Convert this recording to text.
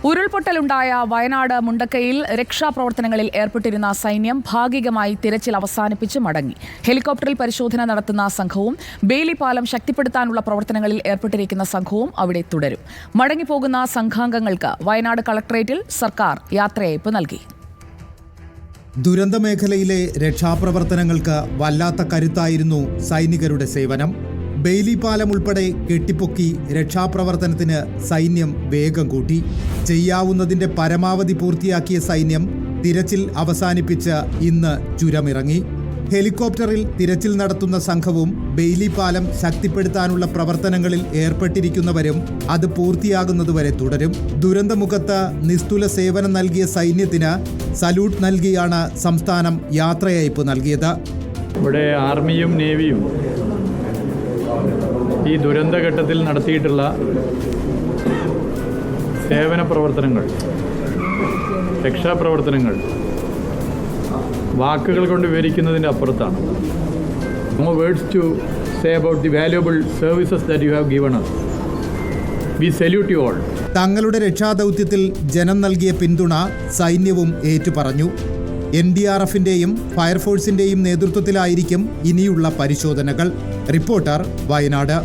ഉരുൾപൊട്ടലുണ്ടായ വയനാട് മുണ്ടക്കയിൽ രക്ഷാപ്രവർത്തനങ്ങളിൽ ഏർപ്പെട്ടിരുന്ന സൈന്യം ഭാഗികമായി തിരച്ചിൽ അവസാനിപ്പിച്ച് മടങ്ങി. ഹെലികോപ്റ്ററിൽ പരിശോധന നടത്തുന്ന സംഘവും ബെയിലി പാലം ശക്തിപ്പെടുത്താനുള്ള പ്രവർത്തനങ്ങളിൽ ഏർപ്പെട്ടിരിക്കുന്ന സംഘവും അവിടെ തുടരും. മടങ്ങിപ്പോകുന്ന സംഘാംഗങ്ങൾക്ക് വയനാട് കളക്ടറേറ്റിൽ സർക്കാർ യാത്രയയപ്പ് നൽകി. ദുരന്തമേഖലയിലെ രക്ഷാപ്രവർത്തനങ്ങൾക്ക് വല്ലാത്ത കരുത്തായിരുന്നു സൈനികരുടെ സേവനം. ബെയിലി പാലം ഉൾപ്പെടെ കെട്ടിപ്പൊക്കി രക്ഷാപ്രവർത്തനത്തിന് സൈന്യം വേഗം കൂട്ടി. ചെയ്യാവുന്നതിന്റെ പരമാവധി പൂർത്തിയാക്കിയ സൈന്യം തിരച്ചിൽ അവസാനിപ്പിച്ച് ഇന്ന് ചുരമിറങ്ങി. ഹെലികോപ്റ്ററിൽ തിരച്ചിൽ നടത്തുന്ന സംഘവും ബെയിലി പാലം ശക്തിപ്പെടുത്താനുള്ള പ്രവർത്തനങ്ങളിൽ ഏർപ്പെട്ടിരിക്കുന്നവരും അത് പൂർത്തിയാകുന്നതുവരെ തുടരും. ദുരന്തമുഖത്ത് നിസ്തുല സേവനം നൽകിയ സൈന്യത്തിന് സല്യൂട്ട് നൽകിയാണ് സംസ്ഥാനം യാത്രയയപ്പ് നൽകിയത്. ഇവിടെ ആർമിയും നേവിയും ഈ ദുരന്തഘട്ടത്തിൽ നടത്തിയിട്ടുള്ള സേവന പ്രവർത്തനങ്ങൾ, രക്ഷാപ്രവർത്തനങ്ങൾ വാക്കുകൾ കൊണ്ട് വിവരിക്കുന്നതിൻ്റെ അപ്പുറത്താണ്. No words to say about the valuable services that you have given us. We salute you all. തങ്ങളുടെ രക്ഷാദൗത്യത്തിൽ ജനം നൽകിയ പിന്തുണ സൈന്യവും ഏറ്റുപറഞ്ഞു. NDRFിന്റെയും ഫയർഫോഴ്സിന്റെയും നേതൃത്വത്തിലായിരിക്കും ഇനിയുള്ള പരിശോധനകൾ. റിപ്പോർട്ടർ, വയനാട്.